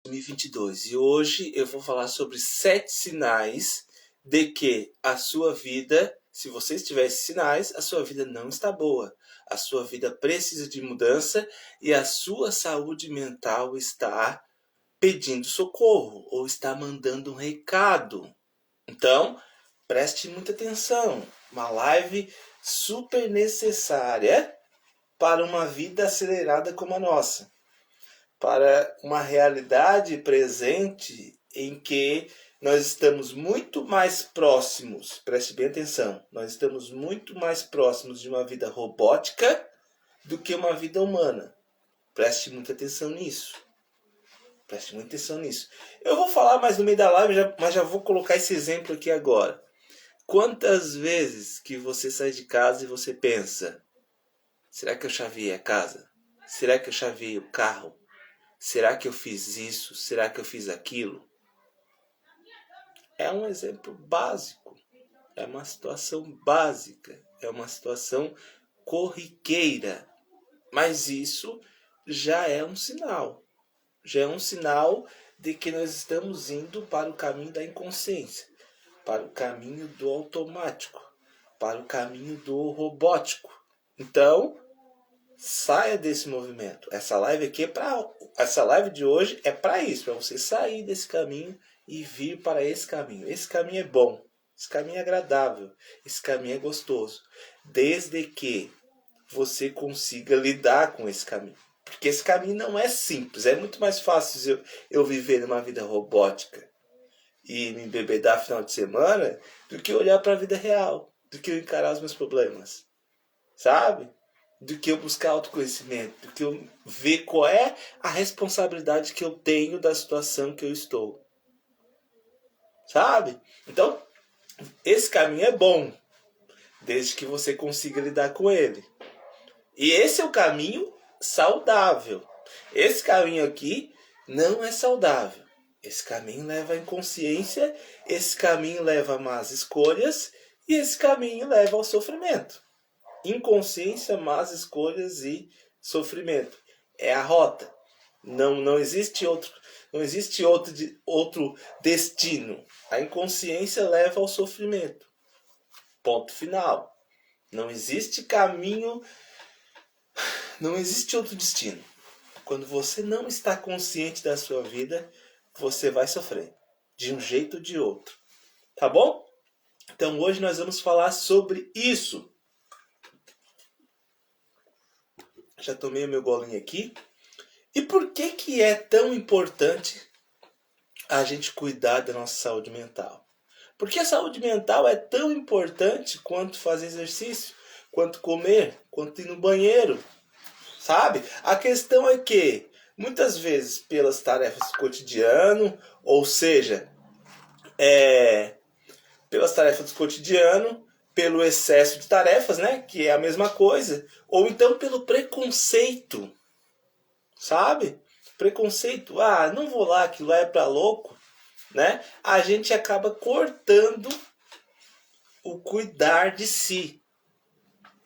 2022 e hoje eu vou falar sobre 7 sinais de que a sua vida, se você tiver esses sinais, a sua vida não está boa. A sua vida precisa de mudança e a sua saúde mental está pedindo socorro ou está mandando um recado. Então, preste muita atenção. Uma live super necessária para uma vida acelerada como a nossa. Para uma realidade presente em que nós estamos muito mais próximos, preste bem atenção, nós estamos muito mais próximos de uma vida robótica do que uma vida humana. Preste muita atenção nisso. Preste muita atenção nisso. Eu vou falar mais no meio da live, mas já vou colocar esse exemplo aqui agora. Quantas vezes que você sai de casa e você pensa, será que eu chaveei a casa? Será que eu chaveei o carro? Será que eu fiz isso? Será que eu fiz aquilo? É um exemplo básico. É uma situação básica. É uma situação corriqueira. Mas isso já é um sinal. Já é um sinal de que nós estamos indo para o caminho da inconsciência, para o caminho do automático, para o caminho do robótico. Então, saia desse movimento. Essa live de hoje é para isso, para você sair desse caminho e vir para esse caminho. Esse caminho é bom, esse caminho é agradável, esse caminho é gostoso, desde que você consiga lidar com esse caminho. Porque esse caminho não é simples, é muito mais fácil eu viver numa vida robótica e me embebedar final de semana do que olhar para a vida real, do que eu encarar os meus problemas, sabe? Do que eu buscar autoconhecimento, do que eu ver qual é a responsabilidade que eu tenho da situação que eu estou. Sabe? Então, esse caminho é bom, desde que você consiga lidar com ele. E esse é o caminho saudável. Esse caminho aqui não é saudável. Esse caminho leva à inconsciência, esse caminho leva a más escolhas e esse caminho leva ao sofrimento. Inconsciência, más escolhas e sofrimento. É a rota. Não existe outro destino. A inconsciência leva ao sofrimento. Ponto final. Não existe caminho, não existe outro destino. Quando você não está consciente da sua vida, você vai sofrer. De um jeito ou de outro. Tá bom? Então hoje nós vamos falar sobre isso. Já tomei o meu golinho aqui. E por que é tão importante a gente cuidar da nossa saúde mental? Porque a saúde mental é tão importante quanto fazer exercício, quanto comer, quanto ir no banheiro, sabe? A questão é que, muitas vezes, pelas tarefas do cotidiano, ou seja, pelas tarefas do cotidiano, pelo excesso de tarefas, né, que é a mesma coisa, ou então pelo preconceito, sabe? Preconceito, não vou lá, aquilo lá é pra louco, né? A gente acaba cortando o cuidar de si,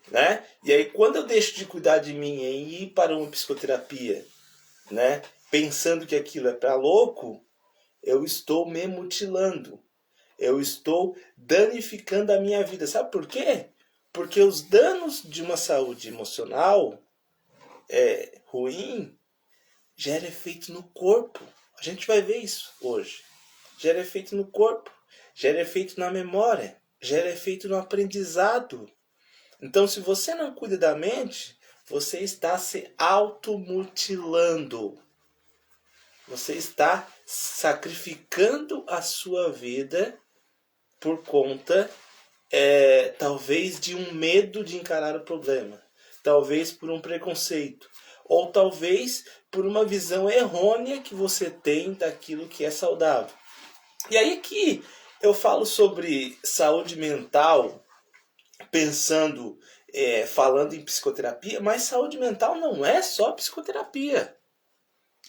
né? E aí quando eu deixo de cuidar de mim e ir para uma psicoterapia, né, pensando que aquilo é pra louco, eu estou me mutilando. Eu estou danificando a minha vida. Sabe por quê? Porque os danos de uma saúde emocional ruim gera efeito no corpo. A gente vai ver isso hoje. Gera efeito no corpo, gera efeito na memória, gera efeito no aprendizado. Então, se você não cuida da mente, você está se automutilando. Você está sacrificando a sua vida por conta, talvez, de um medo de encarar o problema. Talvez por um preconceito. Ou talvez por uma visão errônea que você tem daquilo que é saudável. E aí que eu falo sobre saúde mental, falando em psicoterapia, mas saúde mental não é só psicoterapia.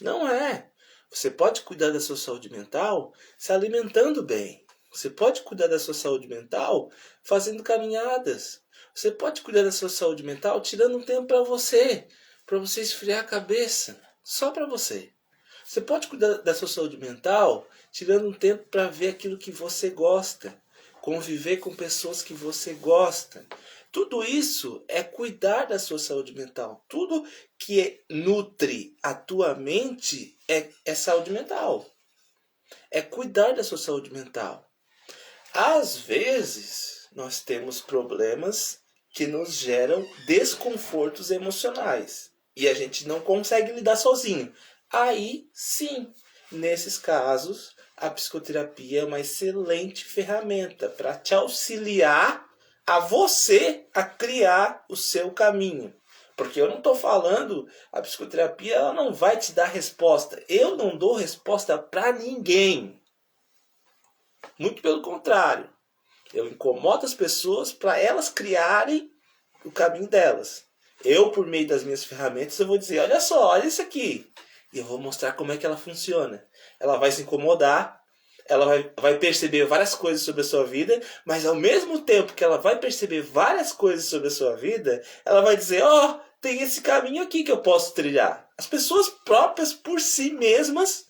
Não é. Você pode cuidar da sua saúde mental se alimentando bem. Você pode cuidar da sua saúde mental fazendo caminhadas. Você pode cuidar da sua saúde mental tirando um tempo para você esfriar a cabeça, só para você. Você pode cuidar da sua saúde mental tirando um tempo para ver aquilo que você gosta, conviver com pessoas que você gosta. Tudo isso é cuidar da sua saúde mental. Tudo que nutre a tua mente é saúde mental. É cuidar da sua saúde mental. Às vezes, nós temos problemas que nos geram desconfortos emocionais e a gente não consegue lidar sozinho. Aí, sim, nesses casos, a psicoterapia é uma excelente ferramenta para te auxiliar a você a criar o seu caminho. Porque eu não estou falando, a psicoterapia ela não vai te dar resposta. Eu não dou resposta para ninguém. Muito pelo contrário. Eu incomodo as pessoas para elas criarem o caminho delas. Eu, por meio das minhas ferramentas, eu vou dizer, olha só, olha isso aqui. E eu vou mostrar como é que ela funciona. Ela vai se incomodar, ela vai perceber várias coisas sobre a sua vida, mas ao mesmo tempo que ela vai perceber várias coisas sobre a sua vida, ela vai dizer, ó, tem esse caminho aqui que eu posso trilhar. As pessoas próprias por si mesmas,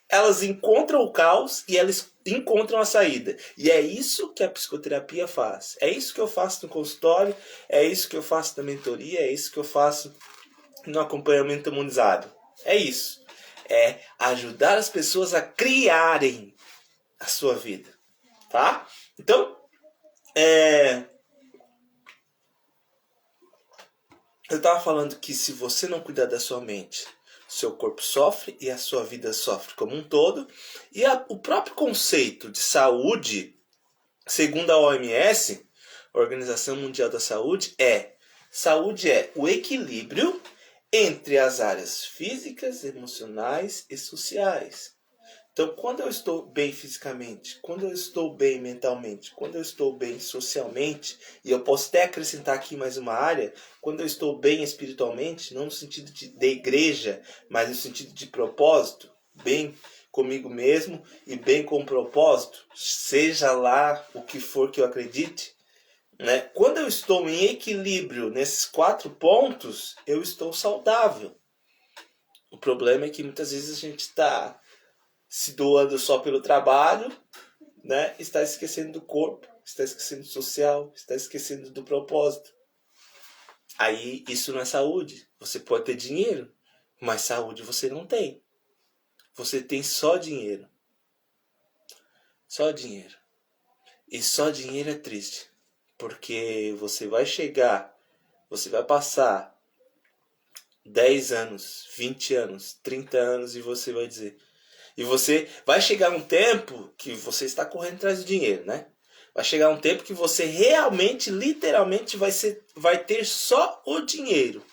elas encontram o caos e elas encontram a saída. E é isso que a psicoterapia faz. É isso que eu faço no consultório, é isso que eu faço na mentoria, é isso que eu faço no acompanhamento harmonizado. É isso. É ajudar as pessoas a criarem a sua vida. Tá? Então, eu estava falando que se você não cuidar da sua mente, seu corpo sofre e a sua vida sofre como um todo. E o próprio conceito de saúde, segundo a OMS, Organização Mundial da Saúde, saúde é o equilíbrio entre as áreas físicas, emocionais e sociais. Então, quando eu estou bem fisicamente, quando eu estou bem mentalmente, quando eu estou bem socialmente, e eu posso até acrescentar aqui mais uma área, quando eu estou bem espiritualmente, não no sentido de igreja, mas no sentido de propósito, bem comigo mesmo e bem com o propósito, seja lá o que for que eu acredite, né? Quando eu estou em equilíbrio nesses 4 pontos, eu estou saudável. O problema é que muitas vezes a gente está se doando só pelo trabalho, né? Está esquecendo do corpo, está esquecendo do social, está esquecendo do propósito. Aí isso não é saúde. Você pode ter dinheiro, mas saúde você não tem. Você tem só dinheiro. Só dinheiro. E só dinheiro é triste. Porque você vai passar 10 anos, 20 anos, 30 anos e você vai dizer... E você vai chegar um tempo que você está correndo atrás do dinheiro, né? Vai chegar um tempo que você realmente, literalmente, vai ter só o dinheiro.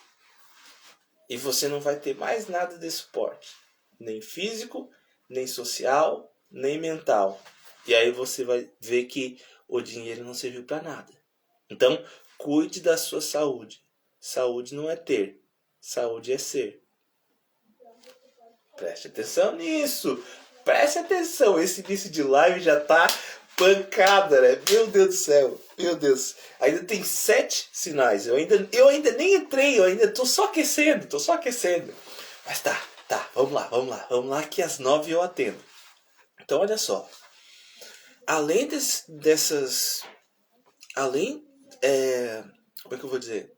E você não vai ter mais nada de suporte. Nem físico, nem social, nem mental. E aí você vai ver que o dinheiro não serviu para nada. Então, cuide da sua saúde. Saúde não é ter. Saúde é ser. Preste atenção nisso. Preste atenção. Esse início de live já tá pancada, né? Meu Deus do céu. Meu Deus. Ainda tem 7 sinais. Eu ainda nem entrei. Eu ainda tô só aquecendo. Mas tá. Vamos lá que às 9 eu atendo. Então, olha só. Além dessas... como é que eu vou dizer?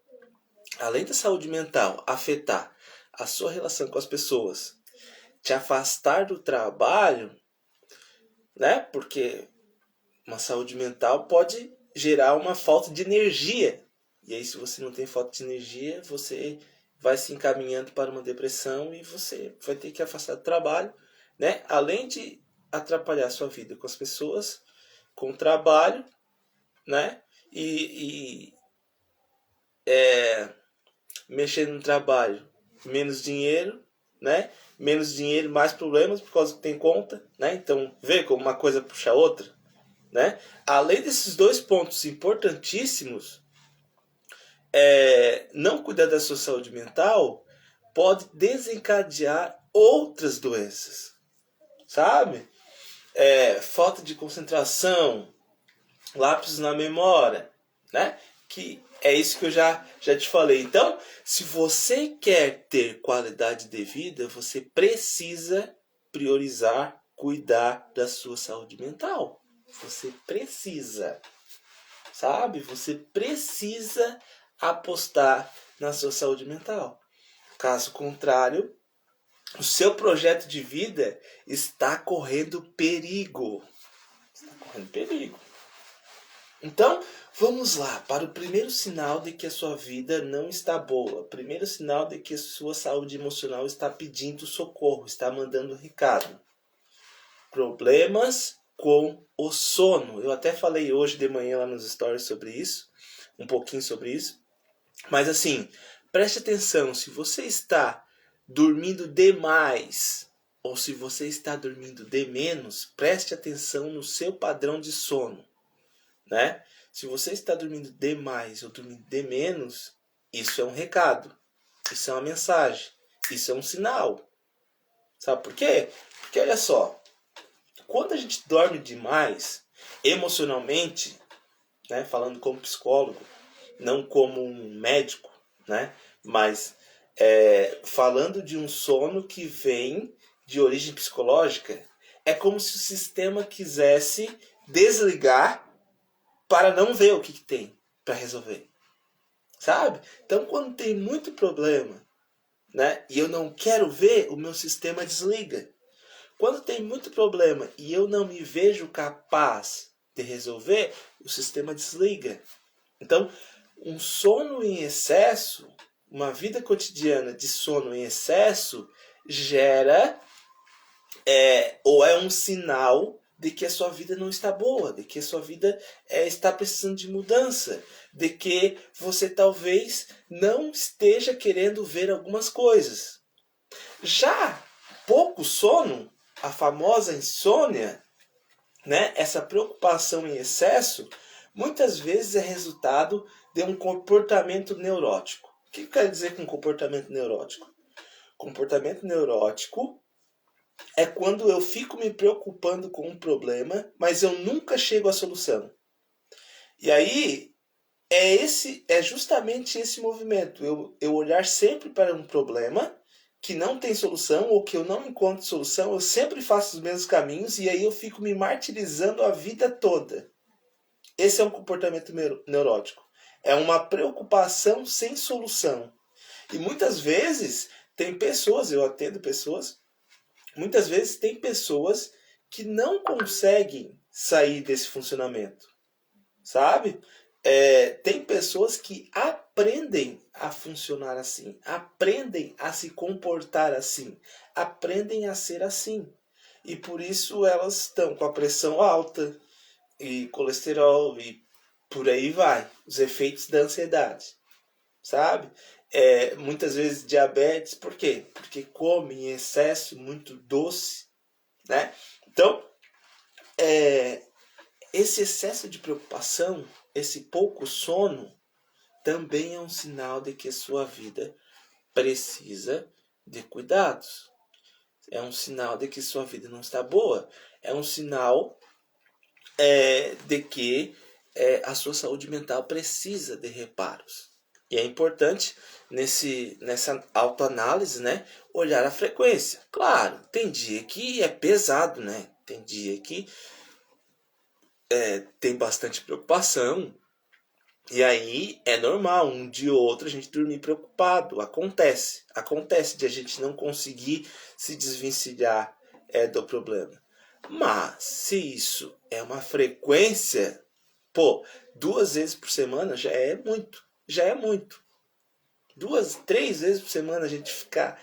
Além da saúde mental afetar a sua relação com as pessoas, te afastar do trabalho, né? Porque uma saúde mental pode gerar uma falta de energia. E aí, se você não tem falta de energia, você vai se encaminhando para uma depressão e você vai ter que afastar do trabalho, né? Além de atrapalhar a sua vida com as pessoas, com o trabalho, né? Mexendo no trabalho, menos dinheiro, né? Menos dinheiro, mais problemas por causa que tem conta, né? Então, vê como uma coisa puxa a outra, né? Além desses 2 pontos importantíssimos, não cuidar da sua saúde mental pode desencadear outras doenças, sabe? Falta de concentração, lapsos na memória, né? Que É isso que eu já te falei. Então, se você quer ter qualidade de vida, você precisa priorizar, cuidar da sua saúde mental. Você precisa, sabe? Você precisa apostar na sua saúde mental. Caso contrário, o seu projeto de vida está correndo perigo. Está correndo perigo. Então, vamos lá para o primeiro sinal de que a sua vida não está boa. O primeiro sinal de que a sua saúde emocional está pedindo socorro, está mandando recado. Problemas com o sono. Eu até falei hoje de manhã lá nos stories sobre isso, um pouquinho sobre isso. Mas assim, preste atenção, se você está dormindo demais ou se você está dormindo de menos, preste atenção no seu padrão de sono, né? Se você está dormindo demais ou dormindo de menos, isso é um recado, isso é uma mensagem, isso é um sinal. Sabe por quê? Porque olha só, quando a gente dorme demais, emocionalmente, né, falando como psicólogo, não como um médico, né, mas falando de um sono que vem de origem psicológica, é como se o sistema quisesse desligar para não ver o que tem para resolver, sabe? Então, quando tem muito problema, né, e eu não quero ver, o meu sistema desliga. Quando tem muito problema e eu não me vejo capaz de resolver, o sistema desliga. Então, um sono em excesso, uma vida cotidiana de sono em excesso, gera ou é um sinal de que a sua vida não está boa, de que a sua vida está precisando de mudança, de que você talvez não esteja querendo ver algumas coisas. Já pouco sono, a famosa insônia, né, essa preocupação em excesso, muitas vezes é resultado de um comportamento neurótico. O que eu quero dizer com comportamento neurótico? Comportamento neurótico é quando eu fico me preocupando com um problema, mas eu nunca chego à solução. E aí é justamente esse movimento. Eu olhar sempre para um problema que não tem solução ou que eu não encontro solução, eu sempre faço os mesmos caminhos e aí eu fico me martirizando a vida toda. Esse é um comportamento neurótico. É uma preocupação sem solução. E muitas vezes tem pessoas, eu atendo pessoas, muitas vezes tem pessoas que não conseguem sair desse funcionamento, sabe? Tem pessoas que aprendem a funcionar assim, aprendem a se comportar assim, aprendem a ser assim. E por isso elas estão com a pressão alta e colesterol e por aí vai, os efeitos da ansiedade, sabe? Muitas vezes diabetes, por quê? Porque come em excesso muito doce, né? Então, esse excesso de preocupação, esse pouco sono, também é um sinal de que a sua vida precisa de cuidados. É um sinal de que sua vida não está boa. É um sinal de que a sua saúde mental precisa de reparos. E é importante nessa autoanálise, né, olhar a frequência. Claro, tem dia que é pesado, né? Tem dia que tem bastante preocupação. E aí é normal, um dia ou outro a gente dormir preocupado. Acontece de a gente não conseguir se desvencilhar do problema. Mas se isso é uma frequência, 2 vezes por semana já é muito. Já é muito. 2, 3 vezes por semana a gente ficar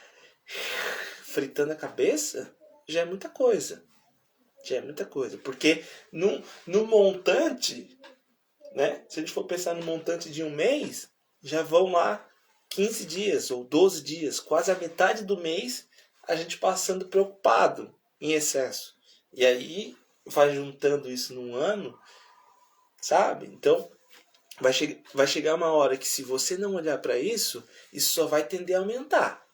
fritando a cabeça, já é muita coisa. Já é muita coisa. Porque no montante, né? Se a gente for pensar no montante de um mês, já vão lá 15 dias ou 12 dias, quase a metade do mês, a gente passando preocupado em excesso. E aí vai juntando isso num ano, sabe? Então vai chegar uma hora que se você não olhar para isso, isso só vai tender a aumentar.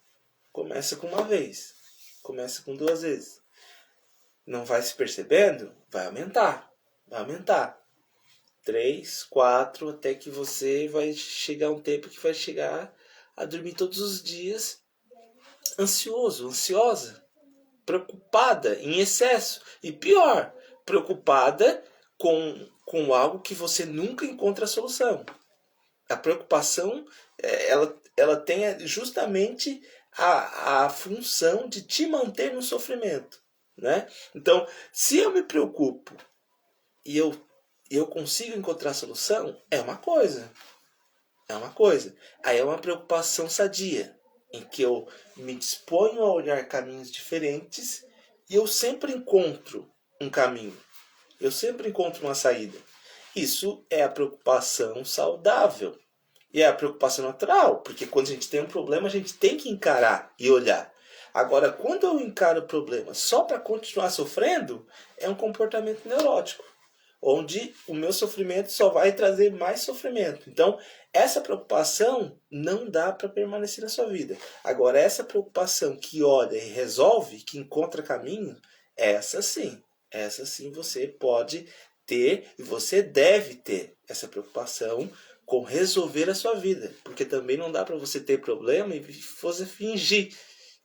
Começa com uma vez, começa com 2 vezes. Não vai se percebendo? Vai aumentar, vai aumentar. 3, 4, até que você vai chegar um tempo que vai chegar a dormir todos os dias ansioso, ansiosa, preocupada em excesso. E pior, preocupada com algo que você nunca encontra a solução. A preocupação, ela tem justamente a função de te manter no sofrimento. Né? Então, se eu me preocupo e eu consigo encontrar a solução, é uma coisa. É uma coisa. Aí é uma preocupação sadia, em que eu me disponho a olhar caminhos diferentes e eu sempre encontro um caminho. Eu sempre encontro uma saída. Isso é a preocupação saudável. E é a preocupação natural, porque quando a gente tem um problema, a gente tem que encarar e olhar. Agora, quando eu encaro o problema só para continuar sofrendo, é um comportamento neurótico, onde o meu sofrimento só vai trazer mais sofrimento. Então, essa preocupação não dá para permanecer na sua vida. Agora, essa preocupação que olha e resolve, que encontra caminho, essa sim você pode ter e você deve ter essa preocupação com resolver a sua vida. Porque também não dá para você ter problema e você fingir,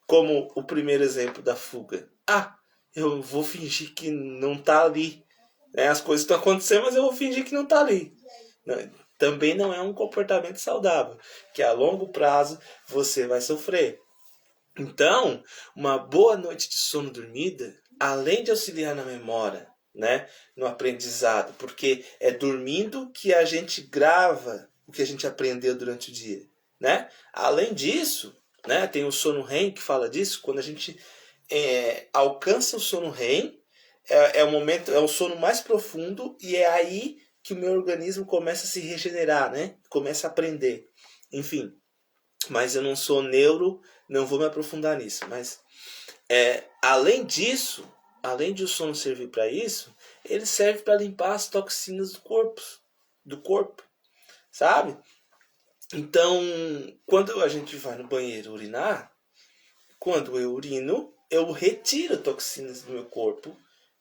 como o primeiro exemplo da fuga. Ah, eu vou fingir que não está ali. As coisas estão acontecendo, mas eu vou fingir que não está ali. Também não é um comportamento saudável, que a longo prazo você vai sofrer. Então, uma boa noite de sono dormida, além de auxiliar na memória, né, no aprendizado, porque é dormindo que a gente grava o que a gente aprendeu durante o dia, né? Além disso, né, tem o sono REM que fala disso, quando a gente alcança o sono REM, é o momento, é o sono mais profundo e é aí que o meu organismo começa a se regenerar, né? Começa a aprender. Enfim, mas eu não sou neuro, não vou me aprofundar nisso. Mas além disso, além de o sono servir para isso, ele serve para limpar as toxinas do corpo, sabe? Então, quando a gente vai no banheiro urinar, quando eu urino, eu retiro toxinas do meu corpo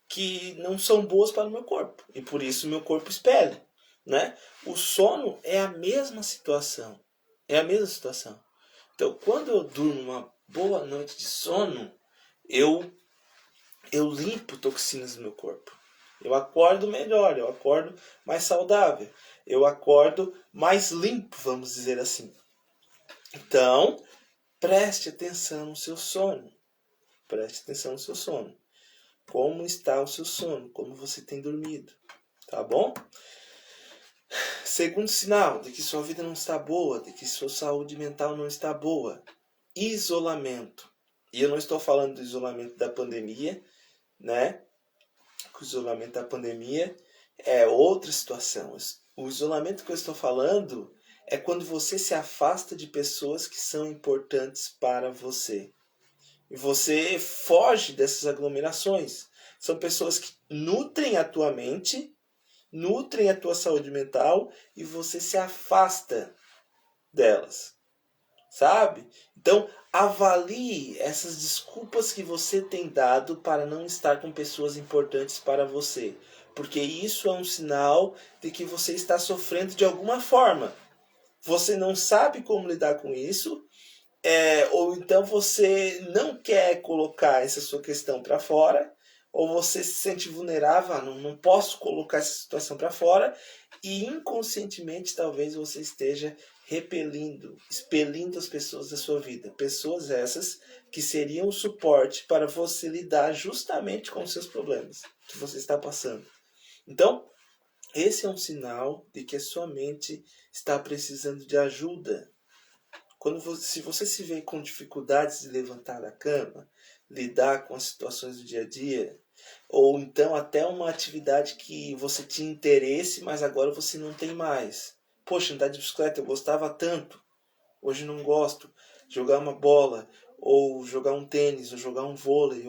que não são boas para o meu corpo. E por isso o meu corpo espelha. Né? O sono é a mesma situação. É a mesma situação. Então, quando eu durmo uma boa noite de sono, eu limpo toxinas do meu corpo. Eu acordo melhor, eu acordo mais saudável. Eu acordo mais limpo, vamos dizer assim. Então, preste atenção no seu sono. Preste atenção no seu sono. Como está o seu sono? Como você tem dormido? Tá bom? Segundo sinal de que sua vida não está boa, de que sua saúde mental não está boa. Isolamento. E eu não estou falando do isolamento da pandemia, né? O isolamento da pandemia é outra situação. O isolamento que eu estou falando é quando você se afasta de pessoas que são importantes para você. E você foge dessas aglomerações. São pessoas que nutrem a tua mente, nutrem a tua saúde mental e você se afasta delas. Sabe? Então, avalie essas desculpas que você tem dado para não estar com pessoas importantes para você. Porque isso é um sinal de que você está sofrendo de alguma forma. Você não sabe como lidar com isso, ou então você não quer colocar essa sua questão para fora, ou você se sente vulnerável, não posso colocar essa situação para fora, e inconscientemente talvez você esteja expelindo as pessoas da sua vida. Pessoas essas que seriam o suporte para você lidar justamente com os seus problemas que você está passando. Então, esse é um sinal de que a sua mente está precisando de ajuda. Se você se vê com dificuldades de levantar da cama, lidar com as situações do dia a dia, ou então até uma atividade que você tinha interesse, mas agora você não tem mais. Poxa, andar de bicicleta eu gostava tanto, hoje não gosto. Jogar uma bola, ou jogar um tênis, ou jogar um vôlei,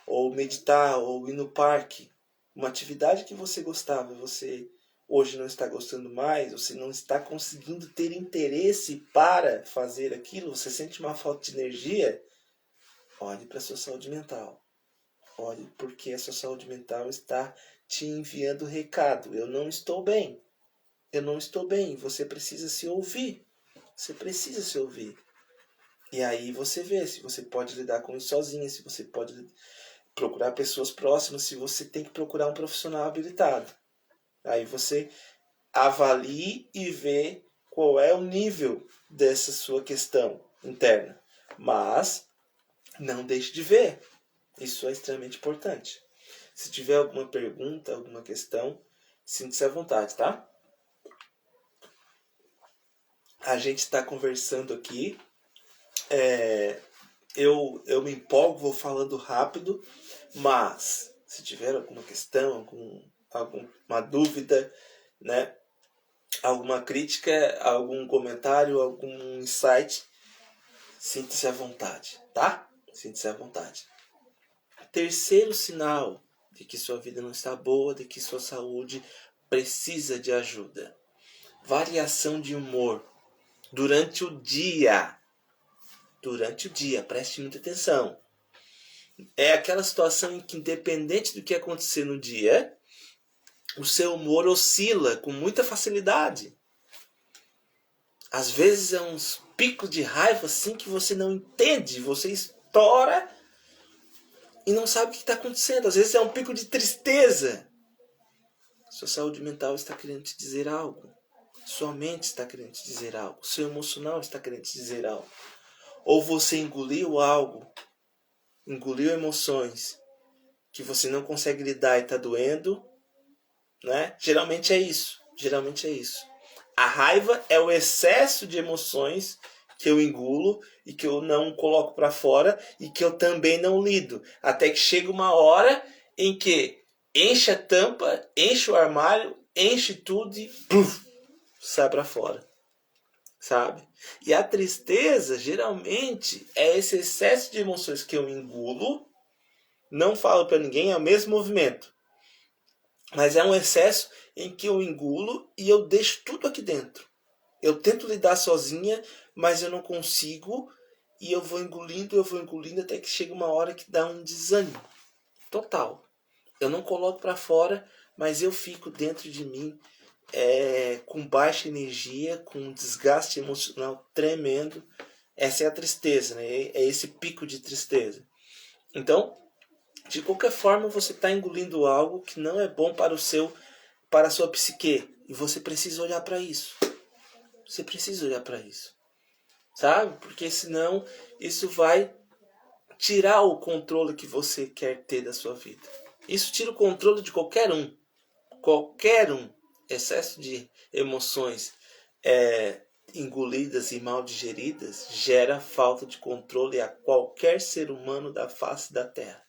ou meditar, ou ir no parque. Uma atividade que você gostava, você hoje não está gostando mais, você não está conseguindo ter interesse para fazer aquilo, você sente uma falta de energia, olhe para a sua saúde mental. Olhe, porque a sua saúde mental está te enviando recado. Eu não estou bem. eu não estou bem. Você precisa se ouvir. Você precisa se ouvir. E aí você vê se você pode lidar com isso sozinho, se você pode procurar pessoas próximas, se você tem que procurar um profissional habilitado. Aí você avalie e vê qual é o nível dessa sua questão interna. Mas não deixe de ver. Isso é extremamente importante. Se tiver alguma pergunta, alguma questão, sinta-se à vontade, tá? A gente está conversando aqui. Eu me empolgo, vou falando rápido, mas se tiver alguma questão, alguma dúvida, né? Alguma crítica, algum comentário, algum insight, sinta-se à vontade, tá? Sinta-se à vontade. Terceiro sinal de que sua vida não está boa, de que sua saúde precisa de ajuda. Variação de humor durante o dia. Durante o dia, preste muita atenção. É aquela situação em que, independente do que acontecer no dia, o seu humor oscila com muita facilidade. Às vezes é uns picos de raiva assim que você não entende, você estoura e não sabe o que está acontecendo. Às vezes é um pico de tristeza. Sua saúde mental está querendo te dizer algo. Sua mente está querendo te dizer algo. Seu emocional está querendo te dizer algo. Ou você engoliu algo, engoliu emoções que você não consegue lidar e está doendo, né? Geralmente é isso. Geralmente é isso. A raiva é o excesso de emoções que eu engulo e que eu não coloco para fora e que eu também não lido. Até que chega uma hora em que enche a tampa, enche o armário, enche tudo e puff, sai para fora. Sabe? E a tristeza, geralmente, é esse excesso de emoções que eu engulo, não falo para ninguém, é o mesmo movimento. Mas é um excesso em que eu engulo e eu deixo tudo aqui dentro. Eu tento lidar sozinha, mas eu não consigo. E eu vou engolindo até que chega uma hora que dá um desânimo total. Eu não coloco para fora, mas eu fico dentro de mim com baixa energia, com um desgaste emocional tremendo. Essa é a tristeza, né? É esse pico de tristeza. Então, de qualquer forma, você está engolindo algo que não é bom para a sua psique. E você precisa olhar para isso. Você precisa olhar para isso. Sabe? Porque senão isso vai tirar o controle que você quer ter da sua vida. Isso tira o controle de qualquer um. Qualquer um. Excesso de emoções engolidas e mal digeridas gera falta de controle a qualquer ser humano da face da Terra.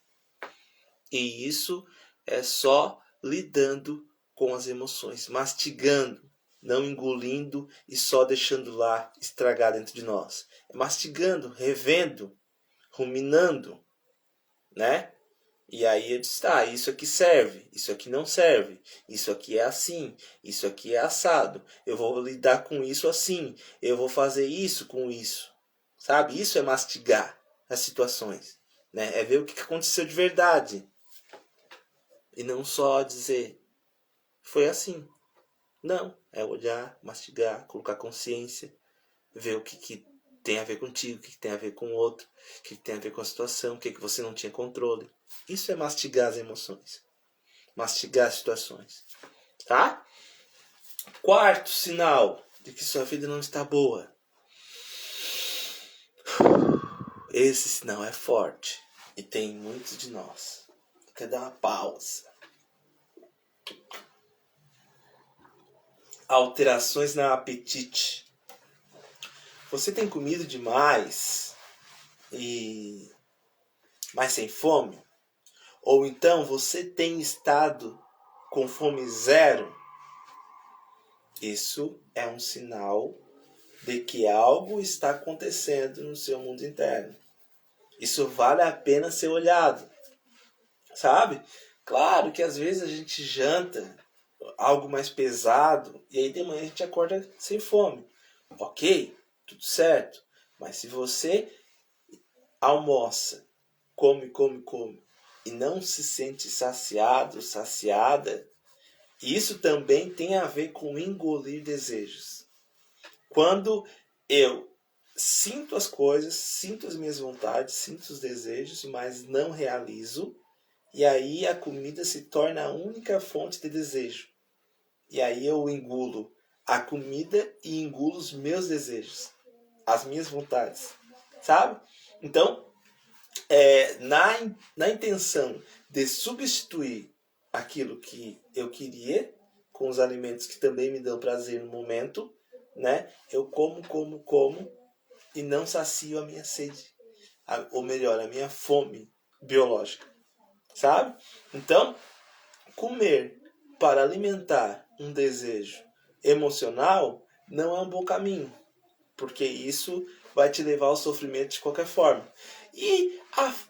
E isso é só lidando com as emoções, mastigando, não engolindo e só deixando lá estragar dentro de nós. É mastigando, revendo, ruminando, né? E aí eu disse, isso aqui serve, isso aqui não serve, isso aqui é assim, isso aqui é assado, eu vou lidar com isso assim, eu vou fazer isso com isso. Sabe? Isso é mastigar as situações, né? É ver o que aconteceu de verdade. E não só dizer, foi assim. Não, é olhar, mastigar, colocar consciência, ver o que tem a ver contigo, o que tem a ver com o outro, o que tem a ver com a situação, o que você não tinha controle. Isso é mastigar as emoções, mastigar as situações, tá? Quarto sinal de que sua vida não está boa. Esse sinal é forte e tem muitos de nós. Quer dar uma pausa. Alterações no apetite. Você tem comido demais mas sem fome? Ou então você tem estado com fome zero? Isso é um sinal de que algo está acontecendo no seu mundo interno. Isso vale a pena ser olhado. Sabe? Claro que às vezes a gente janta algo mais pesado e aí de manhã a gente acorda sem fome. Ok, tudo certo. Mas se você almoça, come e não se sente saciado, saciada, Isso também tem a ver com engolir desejos. Quando eu sinto as coisas, sinto as minhas vontades, sinto os desejos, mas não realizo, e aí a comida se torna a única fonte de desejo. E aí eu engulo a comida e engulo os meus desejos, as minhas vontades, sabe? Então, na intenção de substituir aquilo que eu queria com os alimentos que também me dão prazer no momento, né? Eu como e não sacio a minha sede, ou melhor, a minha fome biológica, sabe? Então, comer para alimentar um desejo emocional não é um bom caminho, porque isso vai te levar ao sofrimento de qualquer forma. E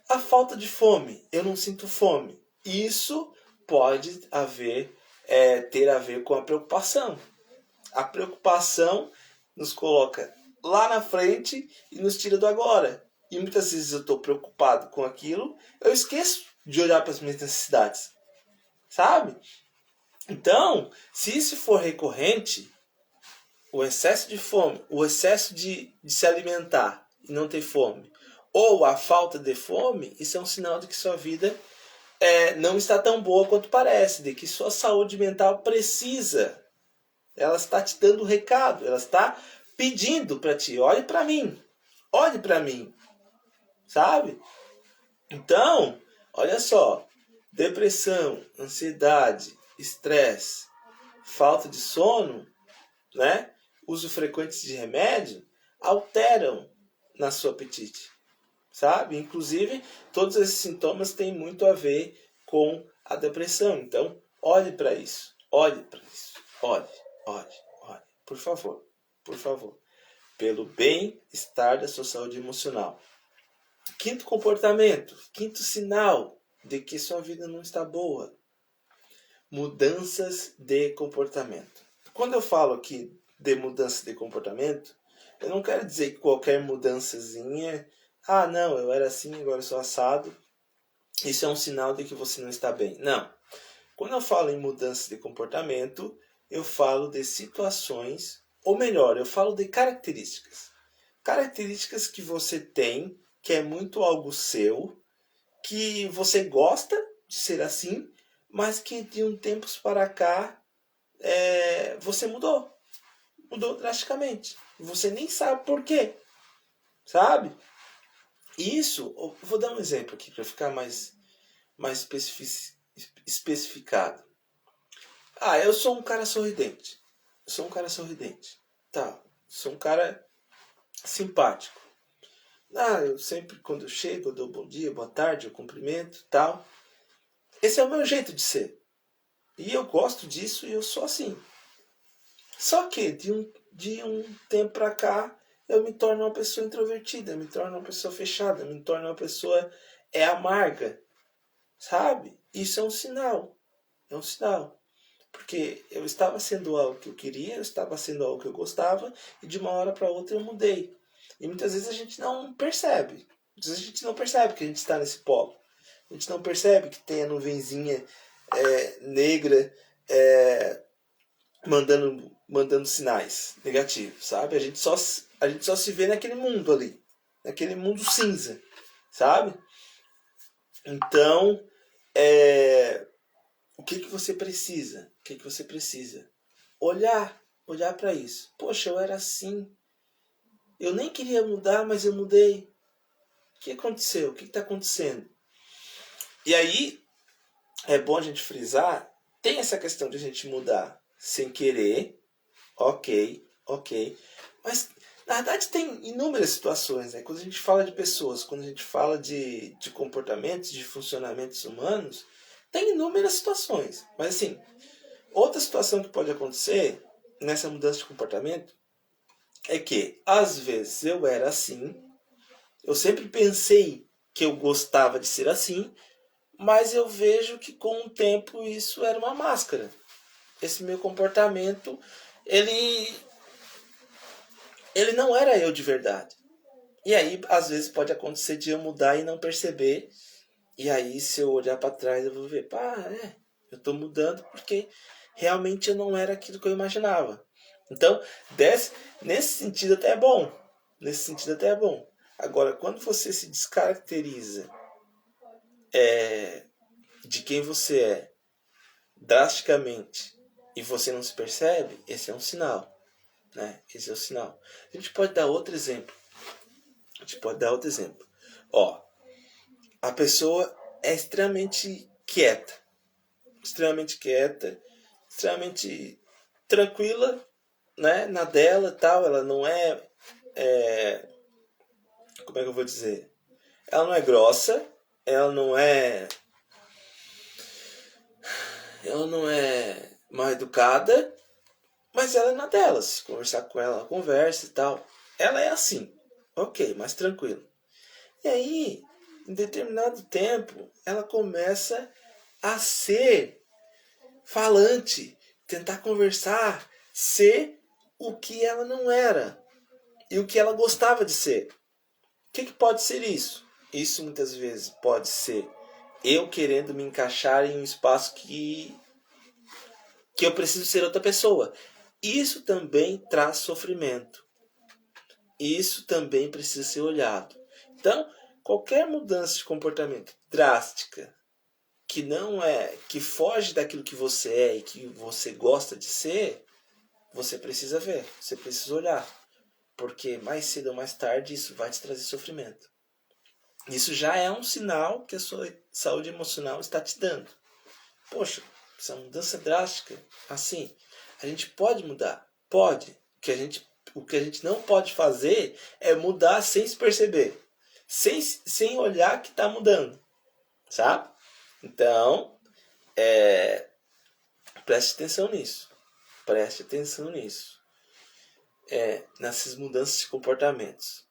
a falta de fome, eu não sinto fome. Isso pode ter a ver com a preocupação. A preocupação nos coloca lá na frente e nos tira do agora. E muitas vezes eu estou preocupado com aquilo, eu esqueço de olhar para as minhas necessidades. Sabe? Então, se isso for recorrente, o excesso de fome, o excesso de se alimentar e não ter fome, ou a falta de fome, isso é um sinal de que sua vida não está tão boa quanto parece, de que sua saúde mental precisa. Ela está te dando um recado, ela está pedindo para ti, olhe para mim, sabe? Então, olha só, depressão, ansiedade, estresse, falta de sono, né? Uso frequente de remédio alteram na sua apetite, sabe? Inclusive, todos esses sintomas têm muito a ver com a depressão. Então, olhe para isso, olhe, por favor, pelo bem-estar da sua saúde emocional. Quinto comportamento, quinto sinal de que sua vida não está boa. Mudanças de comportamento. Quando eu falo aqui de mudança de comportamento, eu não quero dizer que qualquer mudançazinha, não, eu era assim, agora eu sou assado, isso é um sinal de que você não está bem. Não. Quando eu falo em mudança de comportamento, eu falo de situações, ou melhor, eu falo de características. Características que você tem, que é muito algo seu, que você gosta de ser assim, mas que de um tempo para cá você mudou drasticamente. Você nem sabe por quê, sabe? Isso, vou dar um exemplo aqui para ficar mais especificado. Eu sou um cara sorridente. Tá, sou um cara simpático. Eu sempre, quando eu chego, eu dou bom dia, boa tarde, eu cumprimento, tal. Esse é o meu jeito de ser. E eu gosto disso e eu sou assim. Só que de um tempo pra cá, eu me torno uma pessoa introvertida, me torno uma pessoa fechada, me torno uma pessoa amarga. Sabe? Isso é um sinal. É um sinal. Porque eu estava sendo algo que eu queria, eu estava sendo algo que eu gostava, e de uma hora para outra eu mudei. E muitas vezes a gente não percebe. Muitas vezes a gente não percebe que a gente está nesse polo. A gente não percebe que tem a nuvenzinha negra mandando sinais negativos, sabe? A gente só se vê naquele mundo ali, naquele mundo cinza, sabe? Então, o que você precisa? O que você precisa? Olhar para isso. Poxa, eu era assim. Eu nem queria mudar, mas eu mudei. O que aconteceu? O que está acontecendo? E aí, é bom a gente frisar, tem essa questão de a gente mudar sem querer, ok. Mas, na verdade, tem inúmeras situações, né? Quando a gente fala de pessoas, quando a gente fala de comportamentos, de funcionamentos humanos, tem inúmeras situações. Mas, assim, outra situação que pode acontecer nessa mudança de comportamento é que, às vezes, eu era assim, eu sempre pensei que eu gostava de ser assim, mas eu vejo que com o tempo isso era uma máscara. Esse meu comportamento, ele não era eu de verdade. E aí, às vezes, pode acontecer de eu mudar e não perceber. E aí, se eu olhar para trás, eu vou ver, eu estou mudando porque realmente eu não era aquilo que eu imaginava. Então, nesse sentido até é bom. Nesse sentido até é bom. Agora, quando você se descaracteriza de quem você é drasticamente e você não se percebe, esse é um sinal. Né? Esse é o sinal. A gente pode dar outro exemplo. Ó, a pessoa é extremamente quieta, extremamente tranquila, né, na dela e tal. Ela não como é que eu vou dizer? Ela não é grossa, ela não é mal educada, mas ela é na dela. Se conversar com ela, ela conversa e tal. Ela é assim, ok, mais tranquilo. E aí, em determinado tempo, ela começa a ser falante, tentar conversar, ser o que ela não era e o que ela gostava de ser. O que pode ser isso? Isso muitas vezes pode ser eu querendo me encaixar em um espaço que eu preciso ser outra pessoa. Isso também traz sofrimento. Isso também precisa ser olhado. Então, qualquer mudança de comportamento drástica que foge daquilo que você é e que você gosta de ser, você precisa ver, você precisa olhar, porque mais cedo ou mais tarde isso vai te trazer sofrimento. Isso já é um sinal que a sua saúde emocional está te dando. Poxa, essa mudança drástica, assim, a gente pode mudar, pode. O que a gente não pode fazer é mudar sem se perceber, sem olhar que está mudando, sabe? Então, preste atenção nisso. Preste atenção nisso. Nessas mudanças de comportamentos.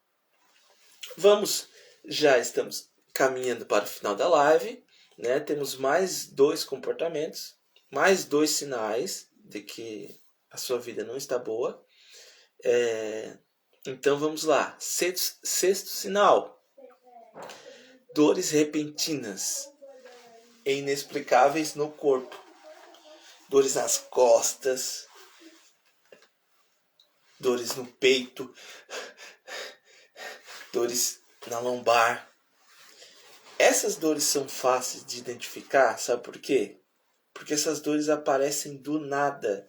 Já estamos caminhando para o final da live. Né? Temos mais 2 comportamentos, mais 2 sinais de que a sua vida não está boa. Então vamos lá. Sexto sinal. Dores repentinas e inexplicáveis no corpo. Dores nas costas, dores no peito, dores na lombar. Essas dores são fáceis de identificar, sabe por quê? Porque essas dores aparecem do nada.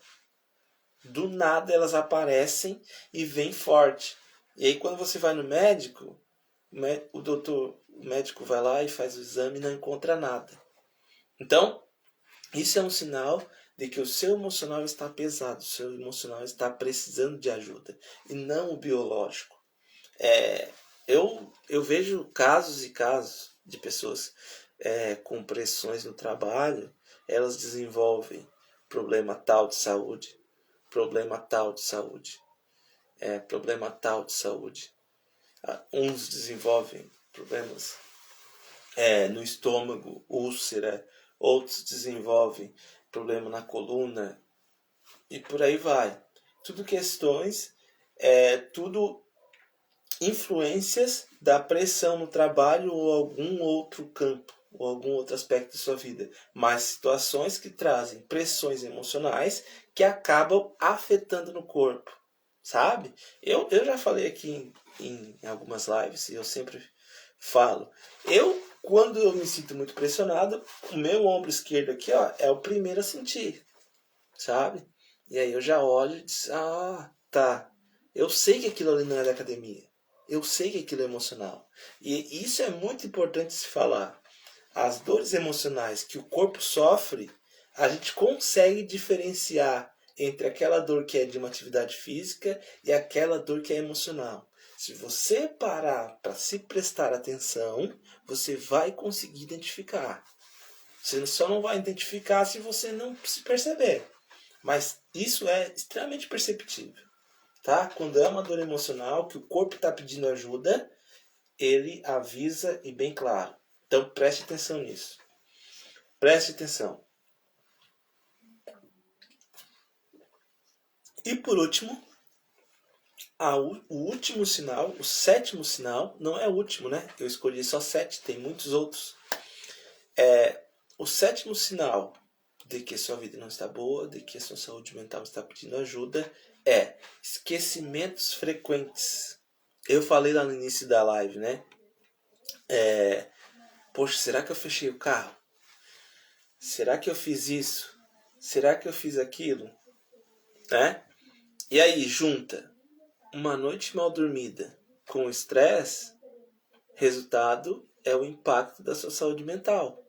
Do nada elas aparecem e vêm forte. E aí quando você vai no médico, o médico vai lá e faz o exame e não encontra nada. Então, isso é um sinal de que o seu emocional está pesado, o seu emocional está precisando de ajuda, e não o biológico. Eu vejo casos e casos de pessoas com pressões no trabalho, elas desenvolvem problema tal de saúde, problema tal de saúde, problema tal de saúde. Uns desenvolvem problemas no estômago, úlcera, outros desenvolvem problema na coluna e por aí vai. Tudo questões, tudo influências da pressão no trabalho ou algum outro campo, ou algum outro aspecto da sua vida. Mas situações que trazem pressões emocionais que acabam afetando no corpo, sabe? Eu já falei aqui em algumas lives, e eu sempre falo. Quando eu me sinto muito pressionado, o meu ombro esquerdo aqui, ó, é o primeiro a sentir, sabe? E aí eu já olho e digo, tá. Eu sei que aquilo ali não é da academia. Eu sei que aquilo é emocional. E isso é muito importante se falar. As dores emocionais que o corpo sofre, a gente consegue diferenciar entre aquela dor que é de uma atividade física e aquela dor que é emocional. Se você parar para se prestar atenção, você vai conseguir identificar. Você só não vai identificar se você não se perceber. Mas isso é extremamente perceptível. Tá? Quando é uma dor emocional, que o corpo está pedindo ajuda, ele avisa e bem claro. Então preste atenção nisso. Preste atenção. E por último, o último sinal, o 7º sinal, não é o último, né? Eu escolhi só 7, tem muitos outros. O 7º sinal de que sua vida não está boa, de que a sua saúde mental está pedindo ajuda, é esquecimentos frequentes. Eu falei lá no início da live, né? Poxa, será que eu fechei o carro? Será que eu fiz isso? Será que eu fiz aquilo? Né? E aí, junta uma noite mal dormida com estresse, resultado é o impacto da sua saúde mental.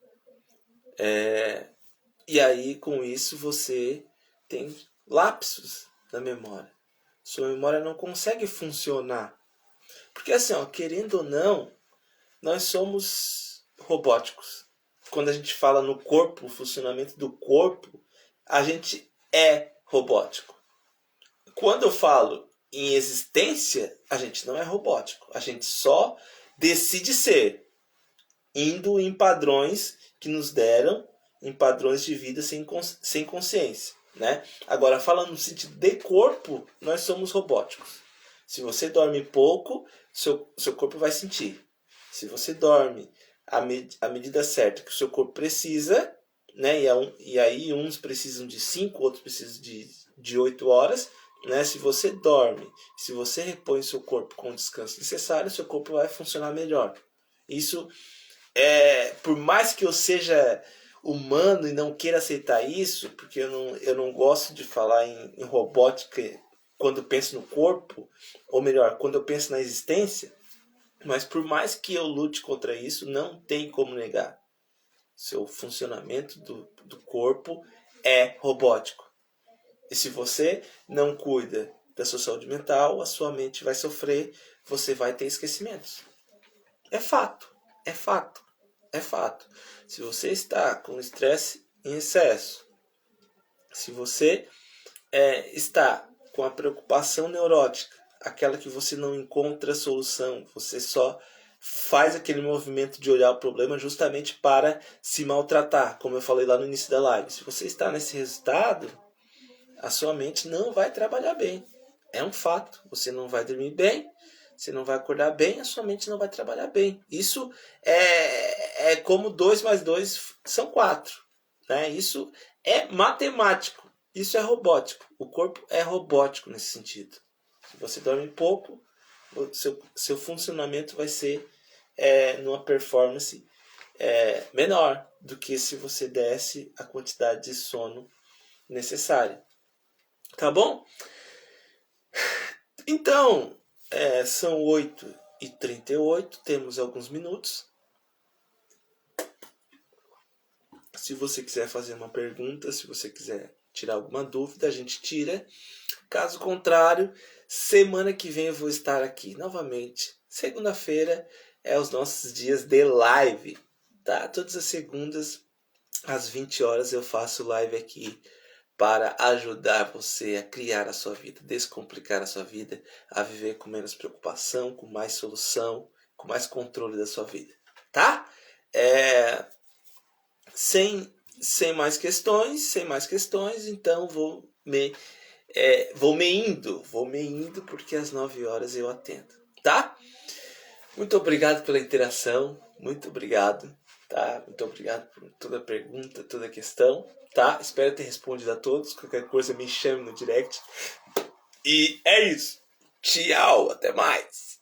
E aí, com isso, você tem lapsos da memória. Sua memória não consegue funcionar. Porque assim, ó, querendo ou não, nós somos robóticos. Quando a gente fala no corpo, o funcionamento do corpo, a gente é robótico. Quando eu falo em existência, a gente não é robótico. A gente só decide ser, indo em padrões que nos deram, em padrões de vida sem consciência. Né? Agora, falando no sentido de corpo, nós somos robóticos. Se você dorme pouco, seu corpo vai sentir. Se você dorme a medida certa que o seu corpo precisa, né? E aí uns precisam de 5, outros precisam de 8 horas. Né? Se você dorme, se você repõe o seu corpo com o descanso necessário, seu corpo vai funcionar melhor. Isso, por mais que eu seja humano e não queira aceitar isso, porque eu não gosto de falar em robótica quando eu penso no corpo, ou melhor, quando eu penso na existência, mas por mais que eu lute contra isso, não tem como negar. Seu funcionamento do corpo é robótico. E se você não cuida da sua saúde mental, a sua mente vai sofrer, você vai ter esquecimentos. É fato, é fato, é fato. Se você está com estresse em excesso, se você está com a preocupação neurótica, aquela que você não encontra solução, você só faz aquele movimento de olhar o problema justamente para se maltratar, como eu falei lá no início da live. Se você está nesse resultado, a sua mente não vai trabalhar bem. É um fato. Você não vai dormir bem, você não vai acordar bem, a sua mente não vai trabalhar bem. Isso é como 2 mais 2 são 4. Né? Isso é matemático. Isso é robótico. O corpo é robótico nesse sentido. Se você dorme pouco, seu funcionamento vai ser numa performance menor do que se você desse a quantidade de sono necessária. Tá bom? Então, são 8h38, temos alguns minutos. Se você quiser fazer uma pergunta, se você quiser tirar alguma dúvida, a gente tira. Caso contrário, semana que vem eu vou estar aqui novamente. Segunda-feira é os nossos dias de live, tá? Todas as segundas, às 20 horas, eu faço live aqui para ajudar você a criar a sua vida, descomplicar a sua vida, a viver com menos preocupação, com mais solução, com mais controle da sua vida, tá? Sem mais questões, então vou me indo porque às 9 horas eu atendo, tá? Muito obrigado pela interação, muito obrigado, tá? Muito obrigado por toda a pergunta, toda a questão, tá? Espero ter respondido a todos, qualquer coisa me chame no direct. E é isso. Tchau, até mais.